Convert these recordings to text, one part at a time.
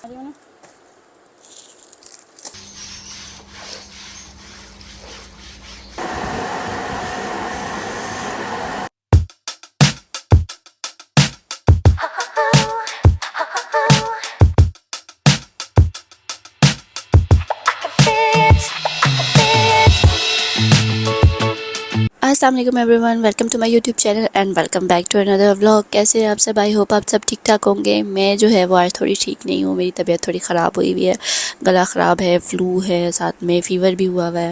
रही हो ना। अस्सलाम वालेकुम everyone, welcome to my YouTube channel and welcome back to another vlog. कैसे हैं आप सब? आई होप आप सब ठीक ठाक होंगे। मैं जो है वो आज थोड़ी ठीक नहीं हूँ, मेरी तबीयत थोड़ी ख़राब हुई है, गला ख़राब है, फ्लू है, साथ में फ़ीवर भी हुआ है।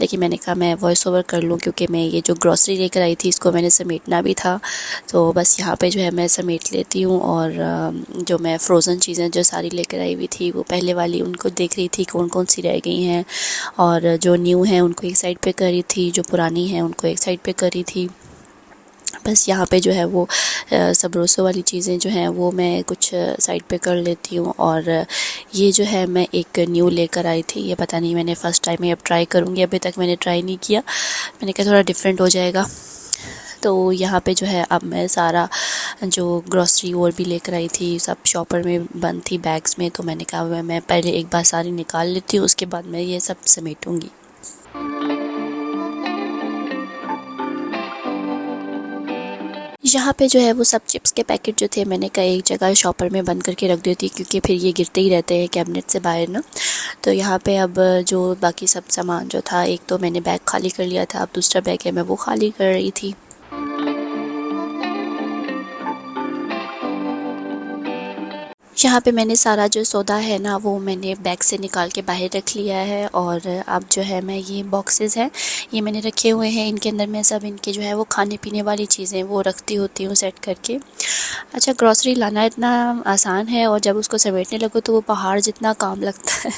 लेकिन मैंने कहा मैं वॉइस ओवर कर लूँ क्योंकि मैं ये जो ग्रॉसरी लेकर आई थी इसको मैंने समेटना भी था, तो बस यहाँ पे जो है मैं समेट लेती हूँ। और जो मैं फ़्रोज़न चीज़ें जो सारी लेकर आई हुई थी वो पहले वाली उनको देख रही थी कौन कौन सी रह गई हैं, और जो न्यू हैं उनको एक साइड पे करी थी, जो पुरानी हैं उनको एक साइड पे करी थी। बस यहाँ पे जो है वो सब रोसो वाली चीज़ें जो हैं वो मैं कुछ साइड पे कर लेती हूँ। और ये जो है मैं एक न्यू लेकर आई थी, ये पता नहीं, मैंने फ़र्स्ट टाइम ही अब ट्राई करूँगी, अभी तक मैंने ट्राई नहीं किया। मैंने कहा थोड़ा डिफरेंट हो जाएगा। तो यहाँ पे जो है अब मैं सारा जो ग्रॉसरी और भी लेकर आई थी सब शॉपर में बंद थी बैग्स में, तो मैंने कहा मैं पहले एक बार सारी निकाल लेती हूँ, उसके बाद मैं ये सब समेटूँगी। यहाँ पे जो है वो सब चिप्स के पैकेट जो थे मैंने कहा एक जगह शॉपर में बंद करके रख देती, क्योंकि फिर ये गिरते ही रहते हैं कैबिनेट से बाहर ना। तो यहाँ पे अब जो बाकी सब सामान जो था, एक तो मैंने बैग खाली कर लिया था, अब दूसरा बैग है मैं वो खाली कर रही थी। यहाँ पे मैंने सारा जो सौदा है ना वो मैंने बैग से निकाल के बाहर रख लिया है। और अब जो है मैं ये बॉक्सेस हैं ये मैंने रखे हुए हैं, इनके अंदर मैं सब इनके जो है वो खाने पीने वाली चीज़ें वो रखती होती हूँ सेट करके। अच्छा, ग्रॉसरी लाना इतना आसान है और जब उसको समेटने लगो तो वो पहाड़ जितना काम लगता है।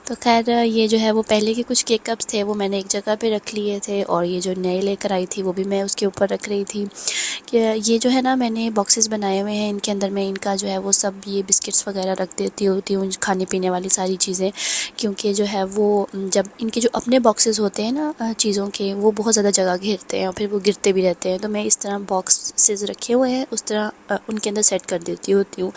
तो खैर ये जो है वो पहले के कुछ केक कप्स थे वो मैंने एक जगह पे रख लिए थे, और ये जो नए लेकर आई थी वो भी मैं उसके ऊपर रख रही थी। कि ये जो है ना मैंने बॉक्सेस बनाए हुए हैं, इनके अंदर मैं इनका जो है वो सब ये बिस्किट्स वगैरह रख देती होती हूँ, खाने पीने वाली सारी चीज़ें। क्योंकि जो है वो जब इनके जो अपने बॉक्सेस होते हैं ना चीज़ों के, वो बहुत ज़्यादा जगह घेरते हैं और फिर वो गिरते भी रहते हैं। तो मैं इस तरह बॉक्सेस रखे हुए हैं उस तरह उनके अंदर सेट कर देती होती हूँ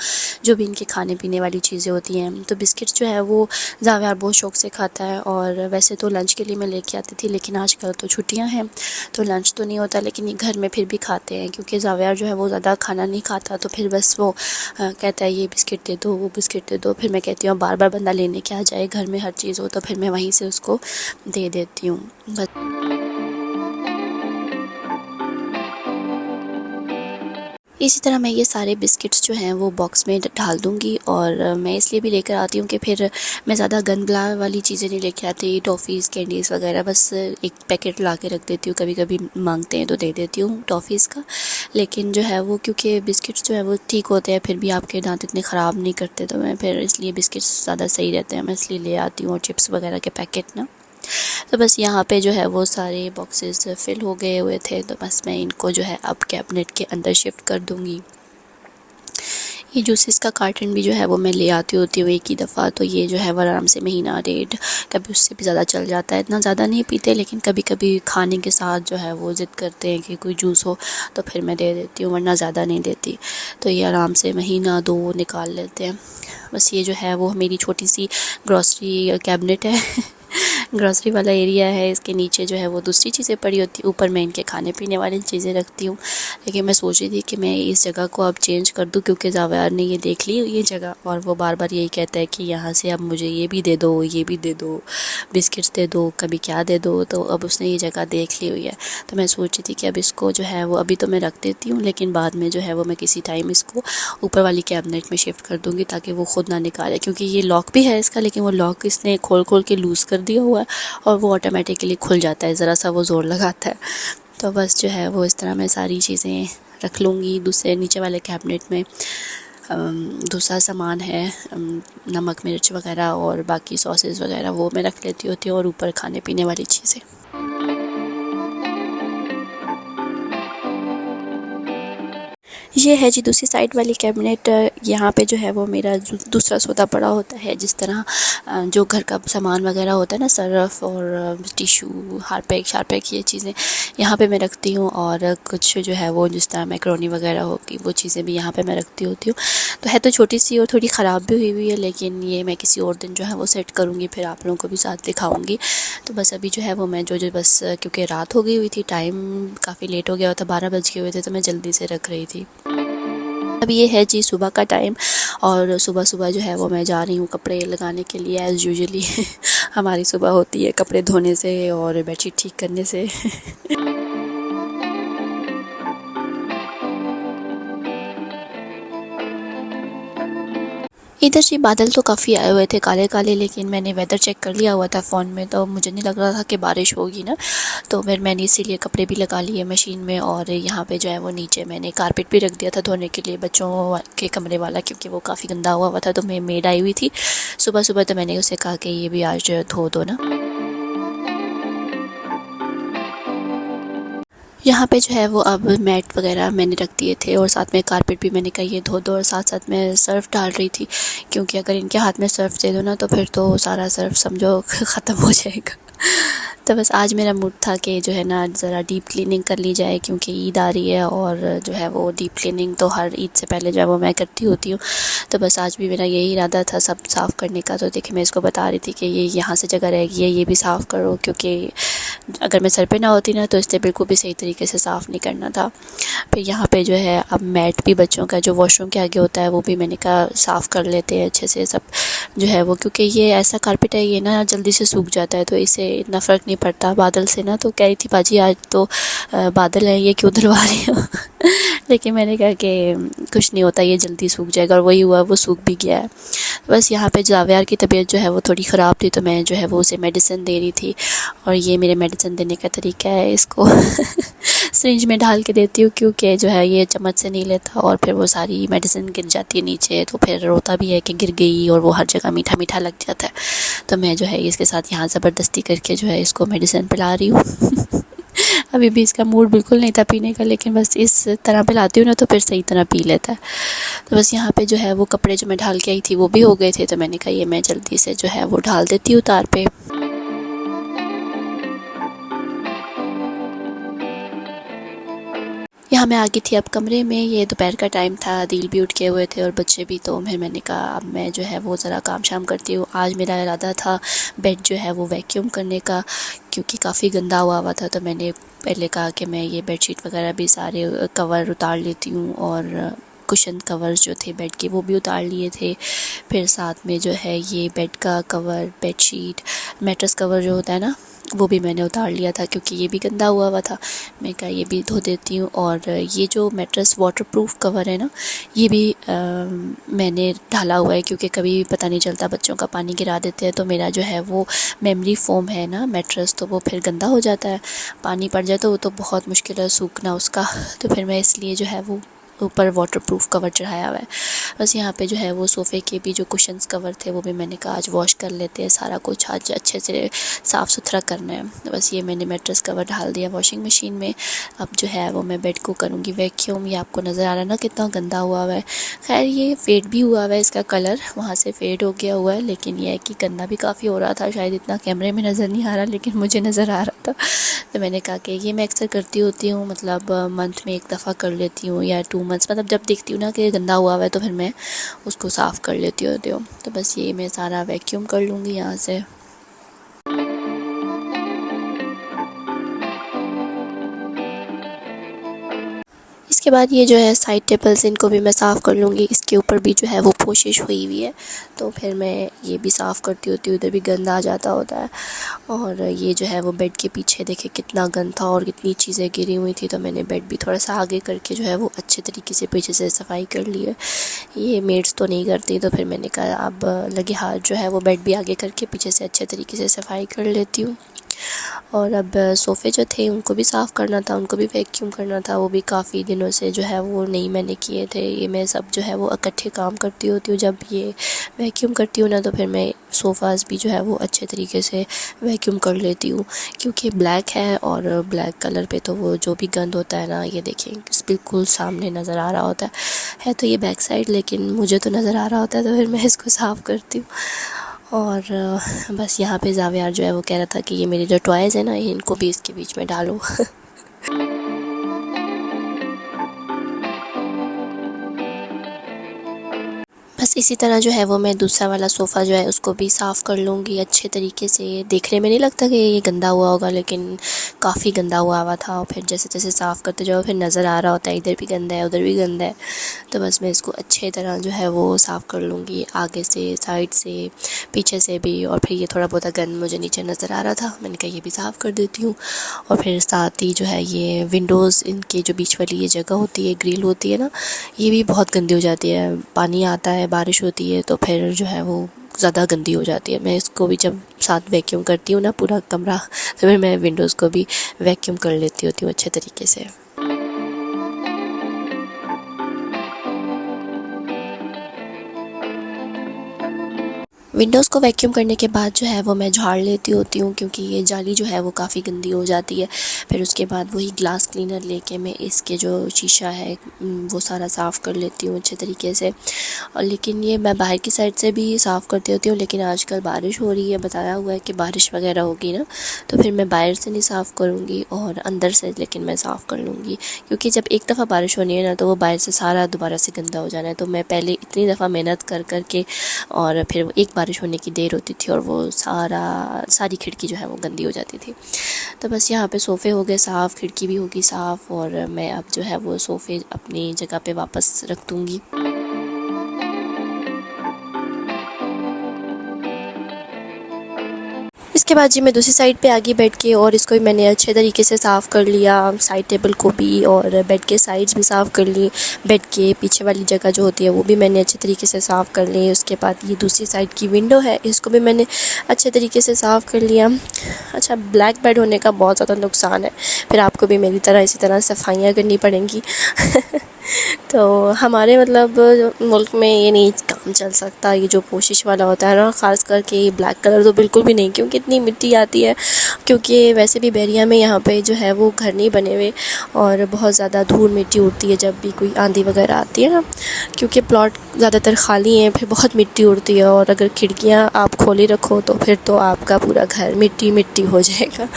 जो भी इनके खाने पीने वाली चीज़ें होती हैं। तो बिस्किट्स जो है वो ज़ावियार बहुत शौक़ से खाता है, और वैसे तो लंच के लिए मैं लेके आती थी, लेकिन आजकल तो छुट्टियां हैं तो लंच तो नहीं होता, लेकिन ये घर में फिर भी खाते हैं क्योंकि ज़ावियार जो है वो ज़्यादा खाना नहीं खाता। तो फिर बस वो कहता है ये बिस्किट दे दो, वो बिस्किट दे दो। फिर मैं कहती हूँ बार बार बंदा लेने क्या जाए, घर में हर चीज़ हो, तो फिर मैं वहीं से उसको दे देती हूँ बस। इसी तरह मैं ये सारे बिस्किट्स जो हैं वो बॉक्स में डाल दूँगी। और मैं इसलिए भी लेकर आती हूँ कि फिर मैं ज़्यादा गंदला वाली चीज़ें नहीं लेके आती, टॉफ़ीज़ कैंडीज़ वगैरह, बस एक पैकेट ला के रख देती हूँ, कभी कभी मांगते हैं तो दे देती हूँ टॉफ़ीज़ का। लेकिन जो है वो क्योंकि बिस्किट्स जो है वो ठीक होते हैं, फिर भी आपके दांत इतने ख़राब नहीं करते, तो मैं फिर इसलिए बिस्किट्स ज़्यादा सही रहते हैं, मैं इसलिए ले आती हूँ। और चिप्स वगैरह के पैकेट ना, तो बस यहाँ पे जो है वो सारे बॉक्सेस फिल हो गए हुए थे, तो बस मैं इनको जो है अब कैबिनेट के अंदर शिफ्ट कर दूँगी। ये जूसेस का कार्टन भी जो है वो मैं ले आती होती हूँ एक ही दफ़ा, तो ये जो है वो आराम से महीना डेढ़, कभी उससे भी ज़्यादा चल जाता है। इतना ज़्यादा नहीं पीते, लेकिन कभी कभी खाने के साथ जो है वो ज़िद करते हैं कि कोई जूस हो, तो फिर मैं दे देती हूँ, वरना ज़्यादा नहीं देती। तो ये आराम से महीना दो निकाल लेते हैं। बस ये जो है वो मेरी छोटी सी ग्रॉसरी कैबिनेट है। ग्रॉसरी वाला एरिया है, इसके नीचे जो है वो दूसरी चीज़ें पड़ी होती हैं, ऊपर मैं इनके खाने पीने वाली चीज़ें रखती हूँ। लेकिन मैं सोच रही थी कि मैं इस जगह को अब चेंज कर दूँ, क्योंकि ज़ावियार ने ये देख ली ये जगह, और वो बार बार यही कहता है कि यहाँ से अब मुझे ये भी दे दो, ये भी दे दो, बिस्किट्स दे दो, कभी क्या दे दो। तो अब उसने ये जगह देख ली हुई है, तो मैं सोच रही थी कि अब इसको जो है वो अभी तो मैं रख देती हूँ, लेकिन बाद में जो है वो मैं किसी टाइम इसको ऊपर वाली कैबिनेट में शिफ्ट कर दूँगी, ताकि वो ख़ुद ना निकाले। क्योंकि ये लॉक भी है इसका, लेकिन वो लॉक इसने खोल खोल के लूज़ कर दिया हुआ है, और वो ऑटोमेटिकली खुल जाता है, ज़रा सा वो ज़ोर लगाता है। तो बस जो है वो इस तरह मैं सारी चीज़ें रख लूँगी। दूसरे नीचे वाले कैबिनेट में दूसरा सामान है, नमक मिर्च वगैरह और बाकी सॉसेस वगैरह वो मैं रख लेती होती हूँ, और ऊपर खाने पीने वाली चीज़ें। ये है जी दूसरी साइड वाली कैबिनेट। यहाँ पे जो है वो मेरा दूसरा सौदा पड़ा होता है, जिस तरह जो घर का सामान वगैरह होता है ना, सर्फ और टिशू, हारपिक ये चीज़ें यहाँ पे मैं रखती हूँ। और कुछ जो है वो जिस तरह मैक्रोनी वगैरह होगी वो चीज़ें भी यहाँ पे मैं रखती होती हूँ। तो है तो छोटी सी और थोड़ी ख़राब भी हुई है, लेकिन ये मैं किसी और दिन जो है वो सेट करूँगी, फिर आप लोगों को भी साथ दिखाऊँगी। तो बस अभी जो है वो मैं जो बस क्योंकि रात हो गई हुई थी, टाइम काफ़ी लेट हो गया था, 12 बज गए हुए थे, तो मैं जल्दी से रख रही थी। अब ये है जी सुबह का टाइम, और सुबह जो है वो मैं जा रही हूँ कपड़े लगाने के लिए। एज़ यूजुअली हमारी सुबह होती है कपड़े धोने से और बेडशीट ठीक करने से। इधर जी बादल तो काफ़ी आए हुए थे काले काले, लेकिन मैंने वेदर चेक कर लिया हुआ था फ़ोन में, तो मुझे नहीं लग रहा था कि बारिश होगी ना। तो फिर मैंने इसीलिए कपड़े भी लगा लिए मशीन में। और यहाँ पे जो है वो नीचे मैंने कारपेट भी रख दिया था धोने के लिए, बच्चों के कमरे वाला, क्योंकि वो काफ़ी गंदा हुआ था। तो मेड आई हुई थी सुबह तो मैंने उसे कहा कि ये भी आज धो दो ना। यहाँ पे जो है वो अब मैट वगैरह मैंने रख दिए थे, और साथ में कारपेट भी मैंने कहा ये धो दो। और साथ साथ मैं सर्फ़ डाल रही थी, क्योंकि अगर इनके हाथ में सर्फ़ दे दो ना तो फिर तो सारा सर्फ़ समझो ख़त्म हो जाएगा। तो बस आज मेरा मूड था कि जो है ना ज़रा डीप क्लीनिंग कर ली जाए, क्योंकि ईद आ रही है, और जो है वो डीप क्लीनिंग तो हर ईद से पहले जो है वो मैं करती होती हूँ। तो बस आज भी मेरा यही इरादा था सब साफ़ करने का। तो देखिए मैं इसको बता रही थी कि ये यहाँ से जगह रहेगी, ये भी साफ़ करो, क्योंकि अगर मैं सर पे ना होती ना तो इससे बिल्कुल भी सही तरीके से साफ़ नहीं करना था। फिर यहाँ पे जो है अब मैट भी बच्चों का जो वॉशरूम के आगे होता है वो भी मैंने कहा साफ़ कर लेते हैं अच्छे से सब जो है वो, क्योंकि ये ऐसा कारपेट है ये ना जल्दी से सूख जाता है, तो इससे इतना फ़र्क नहीं पड़ता बादल से ना। तो कह रही थी बाजी आज तो बादल है, ये क्यों धुलवा रही हो? लेकिन मैंने कहा कि कुछ नहीं होता, ये जल्दी सूख जाएगा, और वही हुआ, वो सूख भी गया है। बस यहाँ पे जावियार की तबीयत जो है वो थोड़ी ख़राब थी, तो मैं जो है वो उसे मेडिसिन दे रही थी। और ये मेरे मेडिसिन देने का तरीका है, इसको सिरिंज में डाल के देती हूँ, क्योंकि जो है ये चम्मच से नहीं लेता, और फिर वो सारी मेडिसिन गिर जाती है नीचे, तो फिर रोता भी है कि गिर गई, और वो हर जगह मीठा मीठा लग जाता है। तो मैं जो है इसके साथ यहाँ ज़बरदस्ती करके जो है इसको मेडिसिन पिला रही हूँ। अभी भी इसका मूड बिल्कुल नहीं था पीने का, लेकिन बस इस तरह पिलाती हूँ ना तो फिर सही तरह पी लेता है। तो बस यहाँ पे जो है वो कपड़े जो मैं ढाल के आई थी वो भी हो गए थे, तो मैंने कहा ये मैं जल्दी से जो है वो ढाल देती हूँ तार पे। यहाँ मैं आ गई थी अब कमरे में। ये दोपहर का टाइम था, दिल भी उठ के हुए थे और बच्चे भी, तो फिर मैंने कहा अब मैं जो है वो ज़रा काम शाम करती हूँ। आज मेरा इरादा था बेड जो है वो वैक्यूम करने का, क्योंकि काफ़ी गंदा हुआ था। तो मैंने पहले कहा कि मैं ये बेडशीट वगैरह भी सारे कवर उतार लेती हूँ, और कुशन कवर्स जो थे बेड के वो भी उतार लिए थे। फिर साथ में जो है ये बेड का कवर, बेडशीट, मैट्रेस कवर जो होता है ना वो भी मैंने उतार लिया था, क्योंकि ये भी गंदा हुआ था। मैं कहा ये भी धो देती हूँ। और ये जो मैट्रेस वाटरप्रूफ कवर है ना, ये भी मैंने डाला हुआ है, क्योंकि कभी पता नहीं चलता बच्चों का पानी गिरा देते हैं, तो मेरा जो है वो मेमोरी फोम है ना मैट्रेस, तो वो फिर गंदा हो जाता है, पानी पड़ जाए तो वो तो बहुत मुश्किल है सूखना उसका। तो फिर मैं इसलिए जो है वो ऊपर वाटरप्रूफ कवर चढ़ाया हुआ है। बस यहाँ पे जो है वो सोफ़े के भी जो कुशन्स कवर थे वो भी मैंने कहा आज वॉश कर लेते हैं, सारा कुछ आज अच्छे से साफ़ सुथरा करना है। तो बस ये मैंने मैट्रेस कवर डाल दिया वॉशिंग मशीन में। अब जो है वो मैं बेड को करूँगी वैक्यूम। ये आपको नज़र आ रहा है ना कितना गंदा हुआ है। खैर ये फेड भी हुआ है, इसका कलर वहाँ से फेड हो गया हुआ है, लेकिन यह है कि गंदा भी काफ़ी हो रहा था। शायद इतना कैमरे में नज़र नहीं आ रहा, लेकिन मुझे नज़र आ रहा था। तो मैंने कहा कि ये मैं अक्सर करती होती हूँ, मतलब मंथ में एक दफ़ा कर लेती हूँ या 2 मंथ्स, मतलब जब देखती हूँ ना कि गंदा हुआ है तो फिर मैं उसको साफ़ कर लेती होती हूँ। तो बस ये मैं सारा वैक्यूम कर लूँगी यहाँ से। इसके बाद ये जो है साइड टेबल्स इनको भी मैं साफ़ कर लूँगी। इसके ऊपर भी जो है वो पोशिश हुई हुई है, तो फिर मैं ये भी साफ़ करती होती हूँ, उधर भी गंद आ जाता होता है। और ये जो है वो बेड के पीछे देखे कितना गंद था और कितनी चीज़ें गिरी हुई थी, तो मैंने बेड भी थोड़ा सा आगे करके जो है वो अच्छे तरीके से पीछे से सफाई कर ली है। ये मेड्स तो नहीं करती, तो फिर मैंने कहा अब लगे हाथ जो है वो बेड भी आगे करके पीछे से अच्छे तरीके से सफाई कर लेती हूँ। और अब सोफ़े जो थे उनको भी साफ़ करना था, उनको भी वैक्यूम करना था। वो भी काफ़ी दिनों से जो है वो नहीं मैंने किए थे। ये मैं सब जो है वो इकट्ठे काम करती होती हूँ। जब ये वैक्यूम करती हूँ ना तो फिर मैं सोफ़ाज़ भी जो है वो अच्छे तरीके से वैक्यूम कर लेती हूँ, क्योंकि ब्लैक है और ब्लैक कलर पे तो वो जो भी गंद होता है ना, ये देखिए बिल्कुल सामने नज़र आ रहा होता है तो ये बैक साइड, लेकिन मुझे तो नज़र आ रहा होता है तो फिर मैं इसको साफ़ करती हूँ। और बस यहाँ पे जावियार जो है वो कह रहा था कि ये मेरे जो टॉयज़ हैं ना, इनको भी इसके बीच में डालो। बस इसी तरह जो है वो मैं दूसरा वाला सोफ़ा जो है उसको भी साफ़ कर लूँगी अच्छे तरीके से। देखने में नहीं लगता कि ये गंदा हुआ होगा, लेकिन काफ़ी गंदा हुआ था। और फिर जैसे जैसे साफ़ करते जाओ फिर नज़र आ रहा होता है इधर भी गंदा है उधर भी गंदा है। तो बस मैं इसको अच्छे तरह जो है वो साफ़ कर लूँगी, आगे से, साइड से, पीछे से भी। और फिर ये थोड़ा बहुत गंद मुझे नीचे नज़र आ रहा था, मैंने कहा ये भी साफ़ कर देती हूँ। और फिर साथ ही जो है ये विंडोज़, इनके जो बीच वाली ये जगह होती है, ग्रिल होती है ना, ये भी बहुत गंदी हो जाती है। पानी आता है, बारिश होती है तो फिर जो है वो ज़्यादा गंदी हो जाती है। मैं इसको भी जब साथ वैक्यूम करती हूँ ना पूरा कमरा, तो फिर मैं विंडोज़ को भी वैक्यूम कर लेती होती हूँ अच्छे तरीके से। विंडोज़ को वैक्यूम करने के बाद जो है वो मैं झाड़ लेती होती हूँ, क्योंकि ये जाली जो है वो काफ़ी गंदी हो जाती है। फिर उसके बाद वही ग्लास क्लीनर लेके मैं इसके जो शीशा है वो सारा साफ़ कर लेती हूँ अच्छे तरीके से। और लेकिन ये मैं बाहर की साइड से भी साफ़ करती होती हूँ, लेकिन आजकल बारिश हो रही है, बताया हुआ है कि बारिश वगैरह होगी ना, तो फिर मैं बाहर से नहीं साफ़ करूँगी और अंदर से लेकिन मैं साफ़ कर लूँगी। क्योंकि जब एक दफ़ा बारिश होनी है ना, तो वो बाहर से सारा दोबारा से गंदा हो जाना है। तो मैं पहले इतनी दफ़ा मेहनत कर कर के, और फिर एक बारिश होने की देर होती थी और वो सारी खिड़की जो है वो गंदी हो जाती थी। तो बस यहाँ पे सोफ़े हो गए साफ़, खिड़की भी होगी साफ़, और मैं अब जो है वो सोफ़े अपनी जगह पे वापस रख दूँगी। इसके बाद जी मैं दूसरी साइड पे आ गई बेड के, और इसको भी मैंने अच्छे तरीके से साफ़ कर लिया, साइड टेबल को भी, और बेड के साइड्स भी साफ़ कर ली। बेड के पीछे वाली जगह जो होती है वो भी मैंने अच्छे तरीके से साफ़ कर ली। उसके बाद ये दूसरी साइड की विंडो है, इसको भी मैंने अच्छे तरीके से साफ़ कर लिया। अच्छा, ब्लैक बेड होने का बहुत ज़्यादा नुकसान है, फिर आपको भी मेरी तरह इसी तरह सफाइयाँ करनी पड़ेंगी। तो हमारे मतलब मुल्क में ये नहीं काम चल सकता, ये जो पोशिश वाला होता है ना, ख़ास करके ये ब्लैक कलर तो बिल्कुल भी नहीं, क्योंकि इतनी मिट्टी आती है। क्योंकि वैसे भी बैरिया में यहाँ पे जो है वो घर नहीं बने हुए, और बहुत ज़्यादा धूल मिट्टी उड़ती है जब भी कोई आंधी वगैरह आती है ना, क्योंकि प्लॉट ज़्यादातर खाली हैं, फिर बहुत मिट्टी उड़ती है। और अगर खिड़कियाँ आप खोली रखो तो फिर तो आपका पूरा घर मिट्टी मिट्टी हो जाएगा।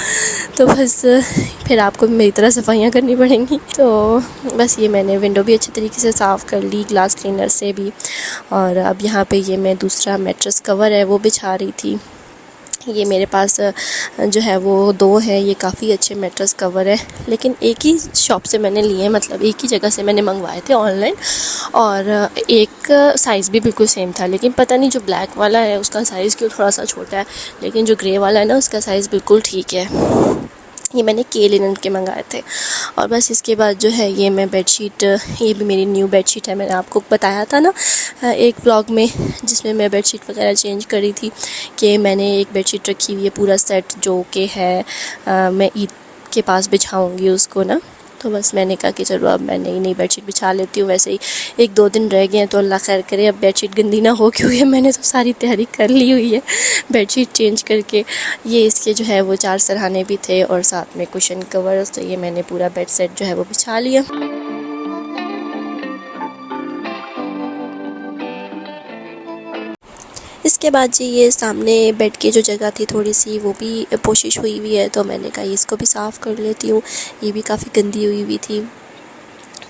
तो बस फिर आपको भी मेरी तरह सफाइयाँ करनी पड़ेंगी। तो बस ये मैंने विंडो भी अच्छे तरीके से साफ़ कर ली ग्लास क्लीनर से भी। और अब यहाँ पे ये मैं दूसरा मैट्रेस कवर है वो बिछा रही थी। ये मेरे पास जो है वो 2 है, ये काफ़ी अच्छे मैट्रेस कवर है, लेकिन एक ही शॉप से मैंने लिए हैं, मतलब एक ही जगह से मैंने मंगवाए थे ऑनलाइन। और एक साइज़ भी बिल्कुल सेम था, लेकिन पता नहीं जो ब्लैक वाला है उसका साइज़ क्यों थोड़ा सा छोटा है, लेकिन जो ग्रे वाला है ना उसका साइज़ बिल्कुल ठीक है। ये मैंने के लिनन के मंगाए थे। और बस इसके बाद जो है ये मैं बेडशीट, ये भी मेरी न्यू बेडशीट है, मैंने आपको बताया था ना एक व्लॉग में, जिसमें मैं बेडशीट वगैरह चेंज करी थी, कि मैंने एक बेडशीट रखी हुई है पूरा सेट, जो कि है मैं ईद के पास बिछाऊंगी उसको ना। तो बस मैंने कहा कि चलो अब मैं नई बेडशीट बिछा लेती हूँ। वैसे ही 1-2 दिन रह गए हैं, तो अल्लाह खैर करे अब बेडशीट गंदी ना हो, क्योंकि मैंने तो सारी तैयारी कर ली हुई है बेडशीट चेंज करके। ये इसके जो है वो 4 सरहाने भी थे और साथ में कुशन कवर्स, तो ये मैंने पूरा बेड सेट जो है वो बिछा लिया। इसके बाद जी ये सामने बेड की जो जगह थी थोड़ी सी, वो भी पोशिश हुई हुई है, तो मैंने कहा इसको भी साफ़ कर लेती हूँ, ये भी काफ़ी गंदी हुई हुई थी।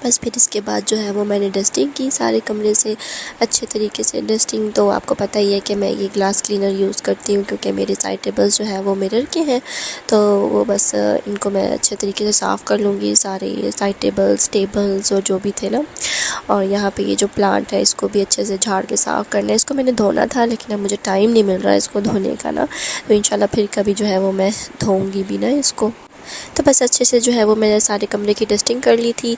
बस फिर इसके बाद जो है वो मैंने डस्टिंग की सारे कमरे से अच्छे तरीके से। डस्टिंग तो आपको पता ही है कि मैं ये ग्लास क्लीनर यूज़ करती हूँ, क्योंकि मेरे साइड टेबल्स जो है वो मिरर के हैं, तो वो बस इनको मैं अच्छे तरीके से साफ़ कर लूँगी, सारे साइड टेबल्स और जो भी थे ना। और यहाँ पे ये जो प्लांट है इसको भी अच्छे से झाड़ के साफ़ करना है। इसको मैंने धोना था, लेकिन अब मुझे टाइम नहीं मिल रहा है इसको धोने का ना, तो इंशाल्लाह फिर कभी जो है वो मैं धोऊँगी भी ना इसको। तो बस अच्छे से जो है वो मैंने सारे कमरे की डस्टिंग कर ली थी।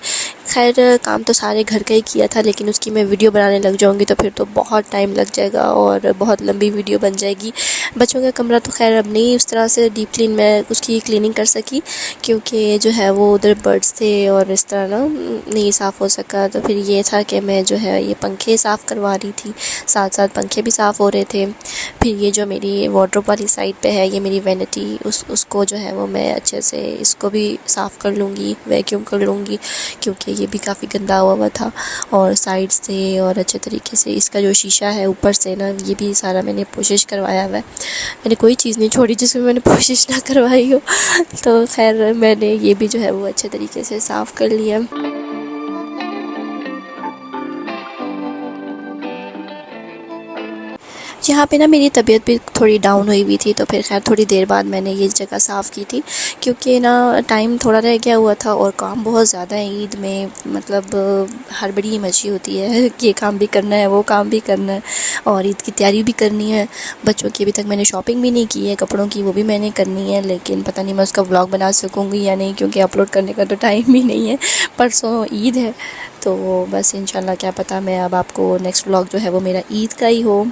खैर काम तो सारे घर का ही किया था, लेकिन उसकी मैं वीडियो बनाने लग जाऊंगी तो फिर तो बहुत टाइम लग जाएगा और बहुत लंबी वीडियो बन जाएगी। बच्चों का कमरा तो खैर अब नहीं उस तरह से डीप क्लीन मैं उसकी क्लीनिंग कर सकी, क्योंकि जो है वो उधर बर्ड्स थे और इस तरह ना नहीं साफ़ हो सका। तो फिर ये था कि मैं जो है ये पंखे साफ़ करवा रही थी, साथ साथ पंखे भी साफ़ हो रहे थे। फिर ये जो मेरी वार्डरोब वाली साइड पे है, ये मेरी वैनिटी, उसको जो है वो मैं अच्छे से इसको भी साफ़ कर लूँगी, वैक्यूम कर लूँगी, क्योंकि ये भी काफ़ी गंदा हुआ था और साइड से और अच्छे तरीके से इसका जो शीशा है ऊपर से ना, ये भी सारा मैंने कोशिश करवाया हुआ है। मैंने कोई चीज़ नहीं छोड़ी जिसमें मैंने कोशिश ना करवाई हो। तो खैर मैंने ये भी जो है वो अच्छे तरीके से साफ़ कर लिया। यहाँ पे ना मेरी तबीयत भी थोड़ी डाउन हुई हुई थी, तो फिर खैर थोड़ी देर बाद मैंने ये जगह साफ़ की थी, क्योंकि ना टाइम थोड़ा रह गया हुआ था और काम बहुत ज़्यादा है ईद में। मतलब हड़बड़ी मची होती है, ये काम भी करना है, वो काम भी करना है और ईद की तैयारी भी करनी है। बच्चों की अभी तक मैंने शॉपिंग भी नहीं की है कपड़ों की, वो भी मैंने करनी है, लेकिन पता नहीं मैं उसका व्लॉग बना सकूँगी या नहीं, क्योंकि अपलोड करने का तो टाइम ही नहीं है। परसों ईद है, तो बस इंशाल्लाह क्या पता मैं अब आपको नेक्स्ट व्लॉग जो है वो मेरा ईद का ही हो।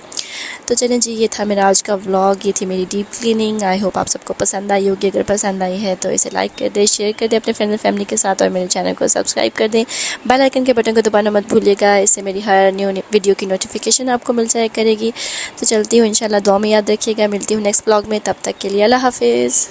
तो चलें जी, ये था मेरा आज का व्लॉग, ये थी मेरी डीप क्लीनिंग। आई होप आप सबको पसंद आई होगी। अगर पसंद आई है तो इसे लाइक कर दें, शेयर कर दें अपने फ्रेंड एंड फैमिली के साथ और मेरे चैनल को सब्सक्राइब कर दें। बेल आइकन के बटन को दबाना मत भूलिएगा, इससे मेरी हर न्यू वीडियो की नोटिफिकेशन आपको मिल जाया करेगी। तो चलती हूँ, इंशाल्लाह दुआ में याद रखिएगा। मिलती हूँ नेक्स्ट व्लॉग में, तब तक के लिए अल्लाह हाफिज़।